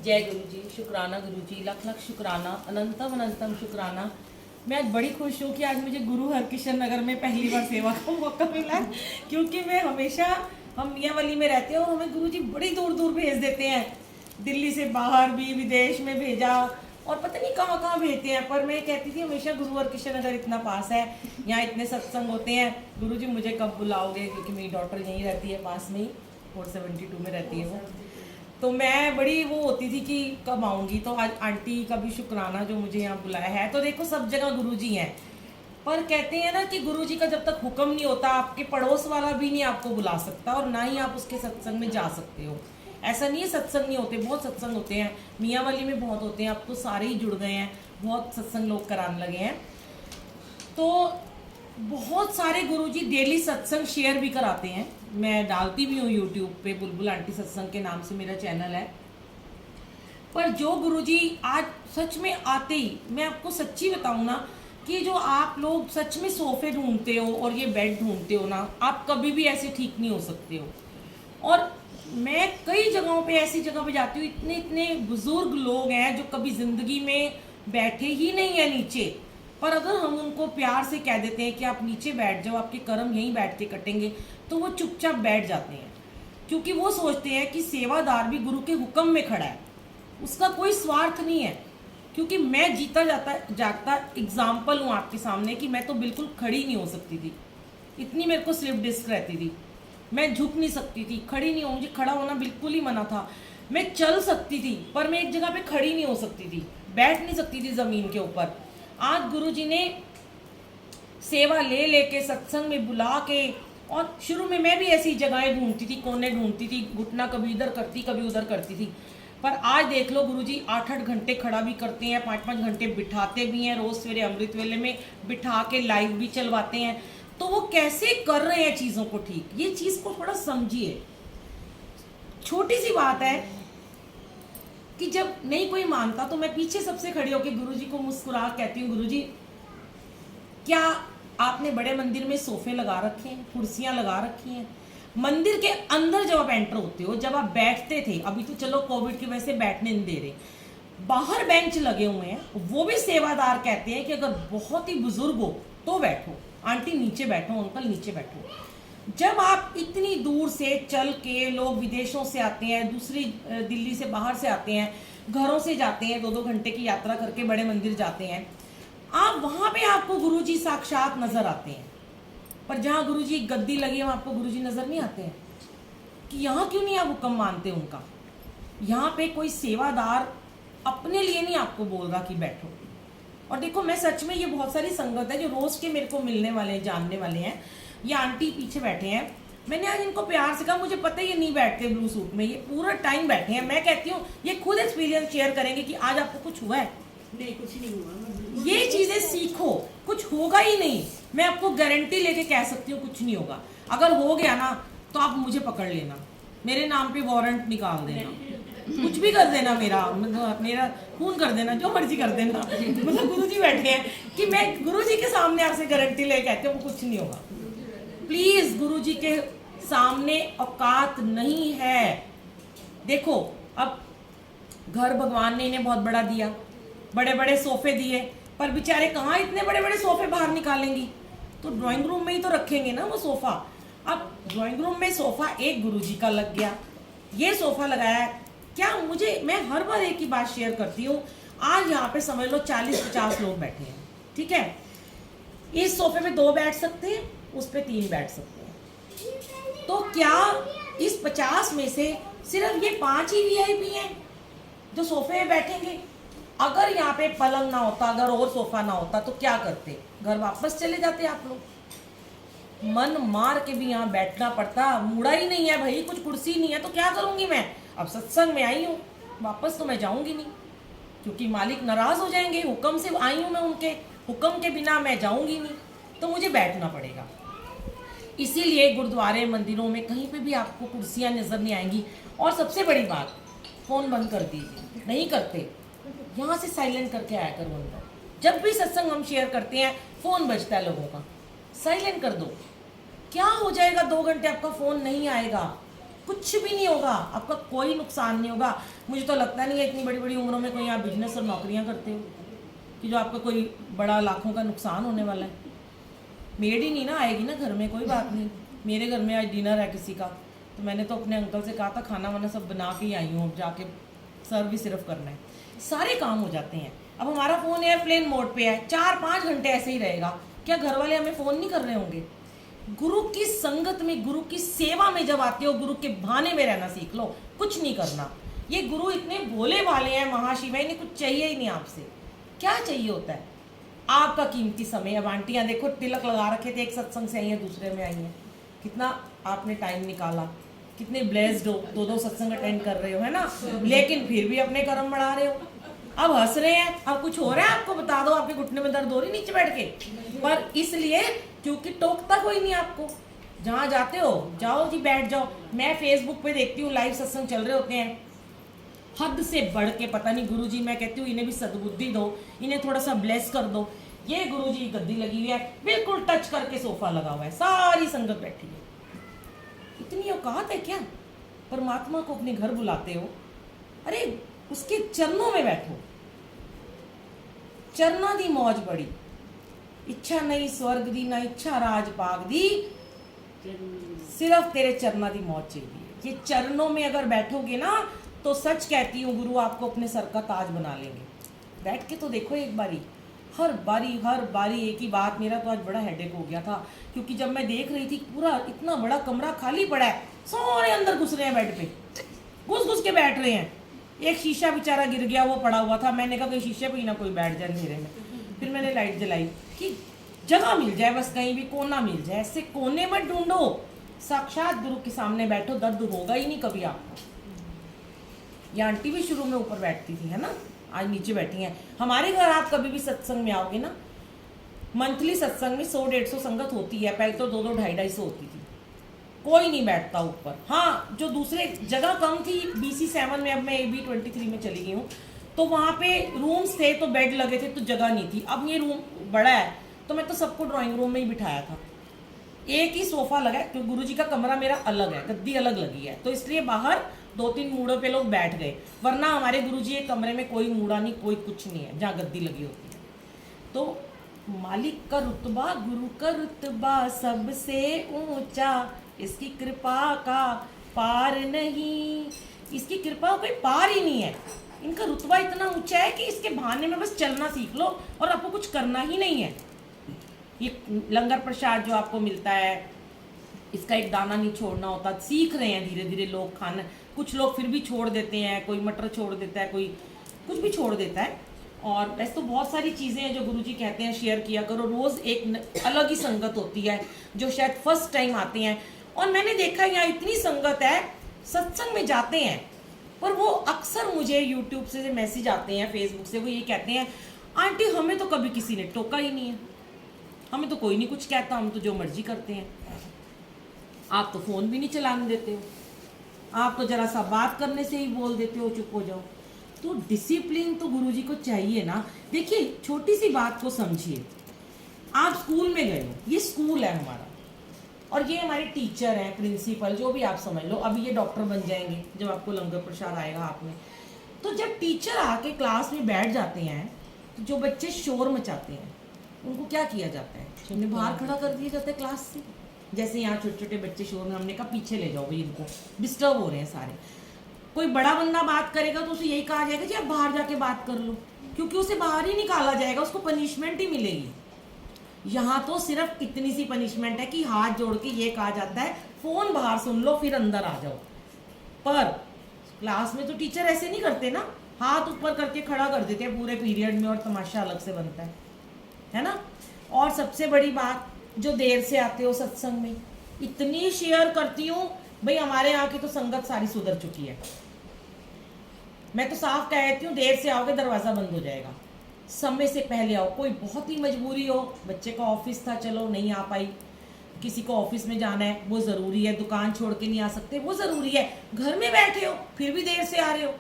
जय गुरु जी, शुक्राना गुरु जी, लख लख शुक्राना, अनंतम अनंतम शुक्राना। मैं आज बड़ी खुश हूँ कि आज मुझे गुरु हरकिशन नगर में पहली बार सेवा का मौका मिला है, क्योंकि मैं हमेशा हम मियाँवली में रहते हैं और हमें गुरु जी बड़ी दूर दूर भेज देते हैं। दिल्ली से बाहर भी, विदेश में भेजा और पता नहीं कहाँ कहाँ भेजते हैं। पर मैं कहती थी हमेशा गुरु हरकिशन नगर इतना पास है, यहाँ इतने सत्संग होते हैं, गुरु जी मुझे कब बुलाओगे, क्योंकि मेरी डॉटर यहीं रहती है पास में ही, 472 में रहती है वो। तो मैं बड़ी वो होती थी कि कब आऊँगी। तो आज आंटी का भी शुक्राना जो मुझे यहाँ बुलाया है। तो देखो सब जगह गुरुजी हैं, पर कहते हैं ना कि गुरुजी का जब तक हुक्म नहीं होता आपके पड़ोस वाला भी नहीं आपको बुला सकता और ना ही आप उसके सत्संग में जा सकते हो। ऐसा नहीं है सत्संग नहीं होते, बहुत सत्संग होते हैं, मियाँवली में बहुत होते हैं, अब तो सारे ही जुड़ गए हैं, बहुत सत्संग लोग कराने लगे हैं। तो बहुत सारे गुरुजी डेली सत्संग शेयर भी कराते हैं, मैं डालती भी हूँ यूट्यूब पे, बुलबुल आंटी सत्संग के नाम से मेरा चैनल है। पर जो गुरुजी आज सच में आते ही, मैं आपको सच्ची बताऊँ ना कि जो आप लोग सच में सोफे ढूंढते हो और ये बेड ढूंढते हो ना, आप कभी भी ऐसे ठीक नहीं हो सकते हो। और मैं कई जगहों पे ऐसी जगह पे जाती हूँ, इतने इतने बुजुर्ग लोग हैं जो कभी जिंदगी में बैठे ही नहीं है नीचे, पर अगर हम उनको प्यार से कह देते हैं कि आप नीचे बैठ जाओ, आपके कर्म यहीं बैठ के कटेंगे, तो वो चुपचाप बैठ जाते हैं, क्योंकि वो सोचते हैं कि सेवादार भी गुरु के हुक्म में खड़ा है, उसका कोई स्वार्थ नहीं है। क्योंकि मैं जीता जाता जागता एग्जाम्पल हूँ आपके सामने कि मैं तो बिल्कुल खड़ी नहीं हो सकती थी, इतनी मेरे को स्लिप डिस्क रहती थी, मैं झुक नहीं सकती थी, खड़ी नहीं हो, मुझे खड़ा होना बिल्कुल ही मना था। मैं चल सकती थी पर मैं एक जगह पे खड़ी नहीं हो सकती थी, बैठ नहीं सकती थी जमीन के ऊपर। आज गुरुजी ने सेवा ले लेके सत्संग में बुला के, और शुरू में मैं भी ऐसी जगहें ढूंढती थी, कोने ढूंढती थी, घुटना कभी इधर करती कभी उधर करती थी, पर आज देख लो गुरुजी 8-8 घंटे खड़ा भी करते हैं, 5-5 घंटे बिठाते भी हैं, रोज सवेरे अमृत वेले में बिठा के लाइव भी चलवाते हैं। तो वो कैसे कर रहे हैं चीज़ों को ठीक, ये चीज़ को थोड़ा समझिए। छोटी सी बात है कि जब नहीं कोई मानता तो मैं पीछे सबसे खड़ी होकर गुरुजी को मुस्कुरा कहती हूँ, गुरुजी क्या आपने बड़े मंदिर में सोफे लगा रखे हैं, कुर्सियां लगा रखी हैं? मंदिर के अंदर जब आप एंटर होते हो, जब आप बैठते थे, अभी तो चलो कोविड की वजह से बैठने नहीं दे रहे, बाहर बेंच लगे हुए हैं, वो भी सेवादार कहते हैं कि अगर बहुत ही बुजुर्ग हो तो बैठो, आंटी नीचे बैठो, अंकल नीचे बैठो। जब आप इतनी दूर से चल के, लोग विदेशों से आते हैं, दूसरी दिल्ली से बाहर से आते हैं, घरों से जाते हैं, 2-2 घंटे की यात्रा करके बड़े मंदिर जाते हैं, आप वहां पे आपको गुरुजी साक्षात नजर आते हैं। पर जहाँ गुरुजी गद्दी लगी है वहाँ आपको गुरुजी नजर नहीं आते हैं कि यहाँ क्यों नहीं आप हुक्म मानते उनका। यहाँ पे कोई सेवादार अपने लिए नहीं आपको बोल रहा कि बैठो। और देखो मैं सच में, ये बहुत सारी संगत है जो रोज के मेरे को मिलने वाले हैं, जानने वाले हैं। ये आंटी पीछे बैठे हैं, मैंने आज इनको प्यार से कहा, मुझे पता है ये नहीं बैठते ब्लू सूट में, ये पूरा टाइम बैठे हैं। मैं कहती हूँ ये खुद एक्सपीरियंस शेयर करेंगे कि आज आपको कुछ हुआ है? नहीं, कुछ नहीं हुआ। ये चीजें सीखो, कुछ होगा ही नहीं, मैं आपको गारंटी लेके कह सकती हूँ कुछ नहीं होगा। अगर हो गया ना तो आप मुझे पकड़ लेना, मेरे नाम पे वारंट निकाल देना, कुछ भी कर देना, मेरा खून कर देना, जो मर्जी कर देना। मतलब गुरुजी बैठे हैं कि मैं गुरुजी के सामने आपसे गारंटी ले कहती हूँ कुछ नहीं होगा। प्लीज गुरुजी के सामने औकात नहीं है। देखो अब घर भगवान ने इन्हें बहुत बड़ा दिया, बड़े बड़े सोफे दिए, पर बेचारे कहाँ इतने बड़े बड़े सोफे बाहर निकालेंगी, तो ड्राइंग रूम में ही तो रखेंगे ना वो सोफा। अब ड्राइंग रूम में सोफा एक गुरुजी का लग गया, ये सोफा लगाया क्या मुझे, मैं हर बार एक ही बात शेयर करती हूँ। आज यहाँ पे समझ लो 40-50 लोग बैठे हैं, ठीक है, इस सोफे पे 2 बैठ सकते हैं, उस पे 3 बैठ सकते हैं, तो क्या इस 50 में से सिर्फ ये 5 ही वीआईपी हैं जो सोफे में बैठेंगे? अगर यहाँ पे पलंग ना होता, अगर और सोफा ना होता तो क्या करते? घर वापस चले जाते आप लोग। मन मार के भी यहाँ बैठना पड़ता, मुड़ा ही नहीं है भाई, कुछ कुर्सी नहीं है तो क्या करूंगी मैं? अब सत्संग में आई हूँ, वापस तो मैं जाऊंगी नहीं, क्योंकि मालिक नाराज हो जाएंगे, हुक्म से आई हूँ मैं, उनके हुक्म के बिना मैं जाऊंगी नहीं, तो मुझे बैठना पड़ेगा। इसीलिए गुरुद्वारे मंदिरों में कहीं पे भी आपको कुर्सियां नजर नहीं आएंगी। और सबसे बड़ी बात, फोन बंद कर दीजिए, नहीं करते, यहाँ से साइलेंट करके आया करो अंदर। जब भी सत्संग हम शेयर करते हैं फोन बजता है लोगों का, साइलेंट कर दो, क्या हो जाएगा? 2 घंटे आपका फोन नहीं आएगा, कुछ भी नहीं होगा, आपका कोई नुकसान नहीं होगा। मुझे तो लगता नहीं है इतनी बड़ी बड़ी उम्रों में कोई आप बिजनेस और नौकरियां करते हो कि जो आपका कोई बड़ा लाखों का नुकसान होने वाला है। मेड ही नहीं ना आएगी ना घर में, कोई बात नहीं। मेरे घर में आज डिनर है किसी का, तो मैंने तो अपने अंकल से कहा था खाना वाना सब बना के ही आई हूँ, अब जाके सर्व भी सिर्फ करना है, सारे काम हो जाते हैं। अब हमारा फ़ोन एयरप्लेन मोड पे है, 4-5 घंटे ऐसे ही रहेगा, क्या घर वाले हमें फ़ोन नहीं कर रहे होंगे? गुरु की संगत में, गुरु की सेवा में जब आते हो, गुरु के बहाने में रहना सीख लो, कुछ नहीं करना। ये गुरु इतने भोले भाले हैं, महाशिव है, इन्हें कुछ चाहिए ही नहीं आपसे। क्या चाहिए होता है? आपका कीमती समय। अब आंटियां देखो तिलक लगा रखे थे, एक सत्संग से आई है, दूसरे में आई है, कितना आपने टाइम निकाला, कितने ब्लेस्ड हो, 2-2 सत्संग अटेंड कर रहे हो, है ना, लेकिन फिर भी अपने कर्म बढ़ा रहे हो। अब हंस रहे हैं, अब कुछ हो रहा है आपको बता दो, आपके घुटने में दर्द हो रही नीचे बैठ के, पर इसलिए क्योंकि टोकता कोई नहीं आपको। जहाँ जाते हो जाओ जी, बैठ जाओ। मैं फेसबुक पे देखती हूँ लाइव सत्संग चल रहे होते हैं, हद से बढ़ के, पता नहीं गुरुजी, मैं कहती हूँ इन्हें भी सद्बुद्धि दो, इन्हें थोड़ा सा ब्लेस कर दो। ये गुरुजी की गद्दी लगी हुई है, बिल्कुल टच करके सोफा लगा हुआ है, सारी संगत बैठी है। इतनी औकात है क्या? परमात्मा को अपने घर बुलाते हो, अरे उसके चरणों में बैठो। चरना दी मौज बड़ी, इच्छा नहीं स्वर्ग दी, ना इच्छा राज पाग दी, सिर्फ तेरे चरना दी मौज चाहिए। ये चरणों में अगर बैठोगे ना, तो सच कहती हूँ गुरु आपको अपने सर का ताज बना लेंगे। बैठ के तो देखो एक बारी, हर बारी एक ही बात। मेरा तो आज बड़ा हेडेक हो गया था, क्योंकि जब मैं देख रही थी पूरा इतना बड़ा कमरा खाली पड़ा है, सारे अंदर घुस रहे हैं, बेड पे घुस के बैठ रहे हैं। एक शीशा बेचारा गिर गया, वो पड़ा हुआ था, मैंने कहा कहीं शीशे पे ही ना कोई बैठ जाए अंधेरे में। फिर मैंने लाइट जलाई कि जगह मिल जाए, बस कहीं भी कोना मिल जाए। ऐसे कोने मत ढूंढो, साक्षात गुरु के सामने बैठो, दर्द होगा ही नहीं कभी आपको। ये आंटी भी शुरू में ऊपर बैठती थी, है ना, आज नीचे बैठी हैं। हमारे घर आप कभी भी सत्संग में आओगे ना, मंथली सत्संग में 100-150 संगत होती है, पहले तो 2-2, 250-250 होती थी, कोई नहीं बैठता ऊपर। हाँ, जो दूसरे जगह कम थी, BC7 में, अब मैं AB23 में चली गई हूँ, तो वहाँ पे रूम्स थे तो बेड लगे थे तो जगह नहीं थी। अब ये रूम बड़ा है तो मैं तो सबको ड्राइंग रूम में ही बिठाया था, एक ही सोफा लगा है, क्योंकि गुरुजी का कमरा मेरा अलग है, गद्दी अलग लगी है, तो इसलिए बाहर 2-3 मूड़ों पे लोग बैठ गए, वरना हमारे गुरुजी के कमरे में कोई मूड़ा नहीं, कोई कुछ नहीं है जहाँ गद्दी लगी होती है। तो मालिक का रुतबा, गुरु का रुतबा सबसे ऊंचा, इसकी कृपा का पार नहीं, इसकी कृपा का कोई पार ही नहीं है। इनका रुतबा इतना ऊंचा है कि इसके बहाने में बस चलना सीख लो और आपको कुछ करना ही नहीं है। ये लंगर प्रसाद जो आपको मिलता है, इसका एक दाना नहीं छोड़ना होता, सीख रहे हैं धीरे धीरे लोग खाना। कुछ लोग फिर भी छोड़ देते हैं, कोई मटर छोड़ देता है, कोई कुछ भी छोड़ देता है। और वैसे तो बहुत सारी चीज़ें हैं जो गुरुजी कहते हैं शेयर किया करो। रोज़ एक अलग ही संगत होती है जो शायद फर्स्ट टाइम आते हैं, और मैंने देखा यहाँ इतनी संगत है, सत्संग में जाते हैं, पर वो अक्सर मुझे यूट्यूब से मैसेज आते हैं, फेसबुक से, वो ये कहते हैं आंटी हमें तो कभी किसी ने टोका ही नहीं है, हमें तो कोई नहीं कुछ कहता, हम तो जो मर्जी करते हैं। आप तो फ़ोन भी नहीं चलाने देते हो, आप तो जरा सा बात करने से ही बोल देते हो चुप हो जाओ। तो डिसिप्लिन तो गुरुजी को चाहिए ना। देखिए छोटी सी बात को समझिए, आप स्कूल में गए हो, ये स्कूल है हमारा, और ये हमारे टीचर हैं, प्रिंसिपल, जो भी आप समझ लो। अभी ये डॉक्टर बन जाएंगे जब आपको लंगर प्रसाद आएगा हाथ में। तो जब टीचर आके क्लास में बैठ जाते हैं, तो जो बच्चे शोर मचाते हैं उनको क्या किया जाता है? उन्हें बाहर खड़ा कर दिया जाता है क्लास से। जैसे यहाँ छोटे छोटे बच्चे शोर में, हमने कहा पीछे ले जाओ भाई, इनको डिस्टर्ब हो रहे हैं सारे। कोई बड़ा बंदा बात करेगा तो उसे यही कहा जाएगा कि आप बाहर जाके बात कर लो, क्योंकि उसे बाहर ही निकाला जाएगा, उसको पनिशमेंट ही मिलेगी। यहाँ तो सिर्फ इतनी सी पनिशमेंट है कि हाथ जोड़ के ये कहा जाता है फोन बाहर सुन लो फिर अंदर आ जाओ। पर क्लास में तो टीचर ऐसे नहीं करते ना, हाथ ऊपर करके खड़ा कर देते हैं पूरे पीरियड में, और तमाशा अलग से बनता है ना। और सबसे बड़ी बात, जो देर से आते हो सत्संग में, इतनी शेयर करती हूँ भाई, हमारे यहाँ की तो संगत सारी सुधर चुकी है। मैं तो साफ कहती हूँ, देर से आओगे दरवाज़ा बंद हो जाएगा, समय से पहले आओ। कोई बहुत ही मजबूरी हो, बच्चे का ऑफिस था चलो नहीं आ पाई, किसी को ऑफिस में जाना है वो ज़रूरी है, दुकान छोड़ के नहीं आ सकते वो ज़रूरी है, घर में बैठे हो फिर भी देर से आ रहे हो,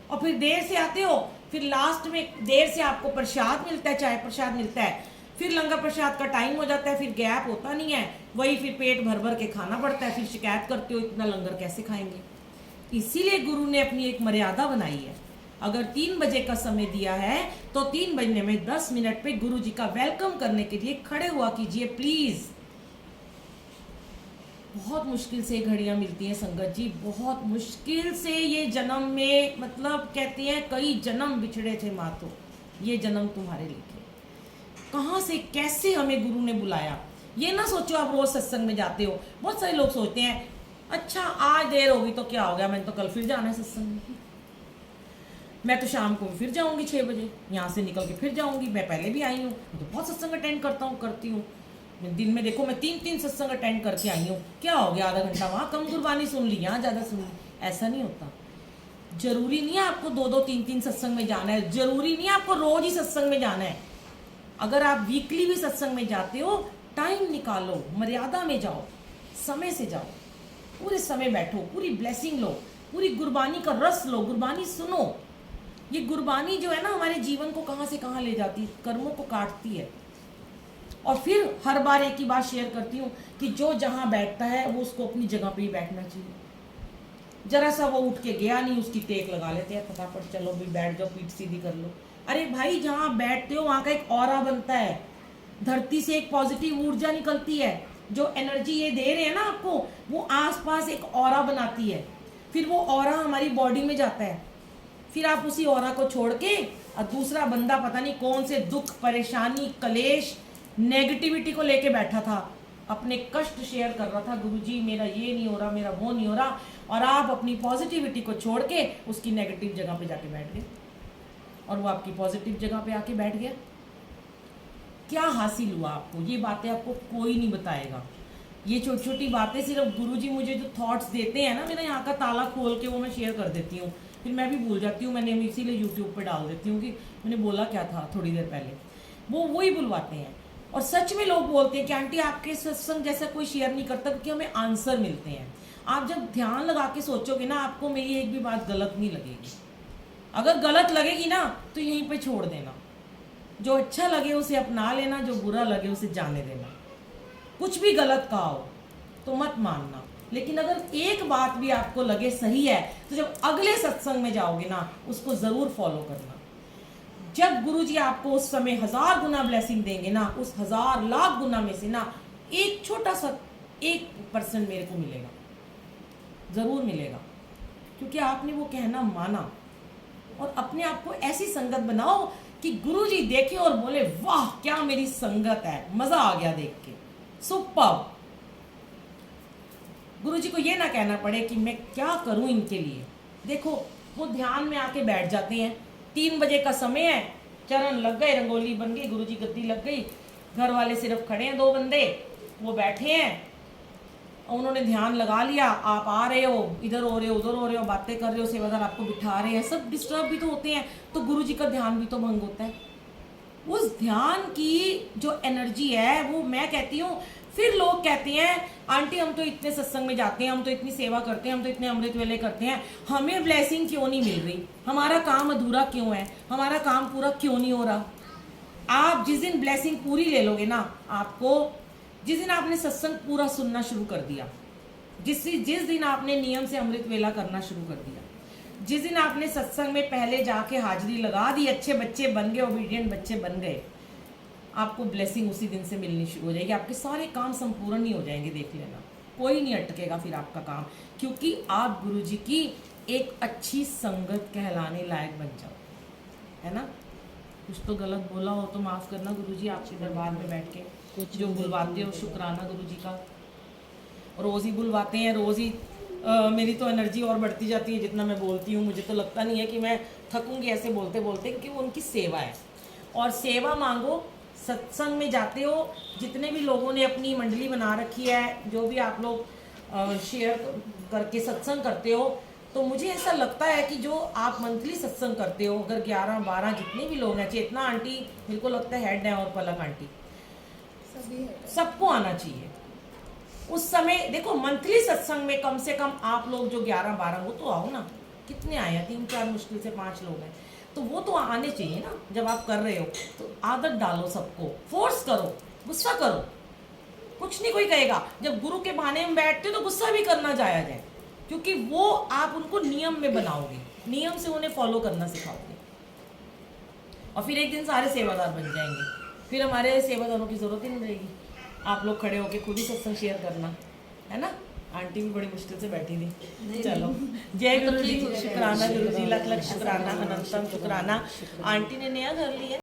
और फिर देर से आते हो, फिर लास्ट में देर से आपको प्रसाद मिलता है, चाय प्रसाद मिलता है, फिर लंगर प्रसाद का टाइम हो जाता है, फिर गैप होता नहीं है, वही फिर पेट भर भर के खाना पड़ता है, फिर शिकायत करते हो इतना लंगर कैसे खाएंगे। इसीलिए गुरु ने अपनी एक मर्यादा बनाई है। अगर 3 बजे का समय दिया है तो 3 बजने में 10 मिनट पे गुरु जी का वेलकम करने के लिए खड़े हुआ कीजिए प्लीज। बहुत मुश्किल से घड़ियां मिलती हैं संगत जी, बहुत मुश्किल से। ये जन्म में मतलब कहती हैं कई जन्म बिछड़े थे मातो, ये जन्म तुम्हारे लिखे। कहाँ से कैसे हमें गुरु ने बुलाया। ये ना सोचो आप रोज सत्संग में जाते हो। बहुत सारे लोग सोचते हैं अच्छा आज देर होगी तो क्या हो गया, मैंने तो कल फिर जाना है सत्संग में, मैं तो शाम को फिर जाऊंगी 6 बजे, यहाँ से निकल के फिर जाऊंगी, मैं पहले भी आई हूँ, मैं तो बहुत सत्संग अटेंड करती हूँ। मैं दिन में देखो मैं 3 सत्संग अटेंड करके आई हूँ, क्या हो गया आधा घंटा वहाँ कम गुरबानी सुन ली, यहाँ ज़्यादा सुन ली। ऐसा नहीं होता। जरूरी नहीं है आपको 2 3 सत्संग में जाना है, जरूरी नहीं है आपको रोज ही सत्संग में जाना है। अगर आप वीकली भी सत्संग में जाते हो, टाइम निकालो, मर्यादा में जाओ, समय से जाओ, पूरे समय बैठो, पूरी ब्लेसिंग लो, पूरी गुरबानी का रस लो, गुरबानी सुनो। ये गुरबानी जो है ना हमारे जीवन को कहाँ से कहाँ ले जाती है, कर्मों को काटती है। और फिर हर बार एक ही बात शेयर करती हूँ कि जो जहाँ बैठता है वो उसको अपनी जगह पे ही बैठना चाहिए। जरा सा वो उठ के गया नहीं, उसकी टेक लगा लेते हैं फटाफट, चलो भी बैठ जाओ, पीठ सीधी कर लो। अरे भाई जहाँ बैठते हो वहाँ का एक ऑरा बनता है, धरती से एक पॉजिटिव ऊर्जा निकलती है, जो एनर्जी ये दे रहे हैं ना आपको, वो आसपास एक ऑरा बनाती है। फिर वो ऑरा हमारी बॉडी में जाता है, फिर आप उसी ऑरा को छोड़ के और दूसरा बंदा पता नहीं कौन से दुख, परेशानी, कलेश, नेगेटिविटी को लेके बैठा था, अपने कष्ट शेयर कर रहा था, गुरुजी मेरा ये नहीं हो रहा, मेरा वो नहीं हो रहा, और आप अपनी पॉजिटिविटी को छोड़ के उसकी नेगेटिव जगह पे जाके बैठ गए और वो आपकी पॉजिटिव जगह पे आके बैठ गया। क्या हासिल हुआ आपको? ये बातें आपको कोई नहीं बताएगा। ये छोटी छोटी बातें सिर्फ गुरुजी मुझे जो थॉट्स देते हैं ना, मेरा यहाँ का ताला खोल के वो मैं शेयर कर देती हूँ, फिर मैं भी भूल जाती हूँ। मैंने इसीलिए यूट्यूब पे डाल देती हूँ कि मैंने बोला क्या था थोड़ी देर पहले, वो वही बुलवाते हैं। और सच में लोग बोलते हैं कि आंटी आपके सत्संग जैसा कोई शेयर नहीं करता, क्योंकि हमें आंसर मिलते हैं। आप जब ध्यान लगा के सोचोगे ना, आपको मेरी एक भी बात गलत नहीं लगेगी। अगर गलत लगेगी ना तो यहीं पे छोड़ देना, जो अच्छा लगे उसे अपना लेना, जो बुरा लगे उसे जाने देना। कुछ भी गलत कहा हो तो मत मानना, लेकिन अगर एक बात भी आपको लगे सही है तो जब अगले सत्संग में जाओगे ना, उसको जरूर फॉलो करना। जब गुरुजी आपको उस समय 1000 गुना ब्लेसिंग देंगे ना, उस 1000 लाख गुना में से ना एक छोटा सा 1% मेरे को मिलेगा, जरूर मिलेगा, क्योंकि आपने वो कहना माना। और अपने आप को ऐसी संगत बनाओ कि गुरुजी देखे और बोले वाह क्या मेरी संगत है, मजा आ गया देख के, सुपर। गुरुजी को ये ना कहना पड़े कि मैं क्या करूं इनके लिए। देखो वो ध्यान में आके बैठ जाते हैं, 3 बजे का समय है, चरण लग गए, रंगोली बन गई, गुरुजी गद्दी लग गई, घर वाले सिर्फ खड़े हैं 2 बंदे, वो बैठे हैं, उन्होंने ध्यान लगा लिया, आप आ रहे हो, इधर हो रहे हो, उधर हो रहे हो, बातें कर रहे हो, सेवादार आपको बिठा रहे हैं, सब डिस्टर्ब भी तो होते हैं, तो गुरुजी का ध्यान भी तो भंग होता है। उस ध्यान की जो एनर्जी है वो मैं कहती हूँ। फिर लोग कहते हैं आंटी हम तो इतने सत्संग में जाते हैं, हम तो इतनी सेवा करते हैं, हम तो इतने अमृत वेले करते हैं, हमें ब्लेसिंग क्यों नहीं मिल रही, हमारा काम अधूरा क्यों है, हमारा काम पूरा क्यों नहीं हो रहा। आप जिस दिन ब्लेसिंग पूरी ले लोगे ना, आपको जिस दिन आपने सत्संग पूरा सुनना शुरू कर दिया, जिस दिन आपने नियम से अमृत वेला करना शुरू कर दिया, जिस दिन आपने सत्संग में पहले जाके हाजिरी लगा दी, अच्छे बच्चे बन गए, ओबीडियंट बच्चे बन गए, आपको ब्लेसिंग उसी दिन से मिलनी शुरू हो जाएगी। आपके सारे काम संपूर्ण ही हो जाएंगे, देख लेना, कोई नहीं अटकेगा फिर आपका काम, क्योंकि आप गुरुजी की एक अच्छी संगत कहलाने लायक बन जाओ, है ना। कुछ तो गलत बोला हो तो माफ़ करना गुरुजी, आपके दरबार में बैठ के कुछ जो बुलवाते हो, शुक्राना गुरुजी का। रोज़ ही बुलवाते हैं, रोज़ ही मेरी तो एनर्जी और बढ़ती जाती है जितना मैं बोलती हूँ। मुझे तो लगता नहीं है कि मैं थकूंगी ऐसे बोलते बोलते, क्योंकि वो उनकी सेवा है। और सेवा मांगो, सत्संग में जाते हो, जितने भी लोगों ने अपनी मंडली बना रखी है, जो भी आप लोग शेयर करके सत्संग करते हो, तो मुझे ऐसा लगता है कि जो आप मंथली सत्संग करते हो, अगर 11-12 जितने भी लोग हैं, चेतना आंटी मेरे को लगता है हेड है, और पलक आंटी, सबको आना चाहिए। उस समय देखो मंथली सत्संग में कम से कम आप लोग जो 11-12 वो तो आओ ना, कितने आए हैं, 3-4 मुश्किल से 5 लोग हैं, तो वो तो आने चाहिए ना। जब आप कर रहे हो तो आदत डालो, सबको फोर्स करो, गुस्सा करो, कुछ नहीं कोई कहेगा। जब गुरु के बहाने में बैठते हो तो गुस्सा भी करना जायज है, क्योंकि वो आप उनको नियम में बनाओगे, नियम से उन्हें फॉलो करना सिखाओगे, और फिर एक दिन सारे सेवादार बन जाएंगे। फिर हमारे सेवादारों की जरूरत ही नहीं रहेगी। आप लोग खड़े होके खुद ही सत्संग शेयर करना, है ना। आंटी भी बड़ी मुश्किल से बैठी थी। चलो, जय गुरु जी, शुक्राना गुरु जी, लख लख शुक्राना, अनंतम शुक्राना। आंटी ने नया घर लिया।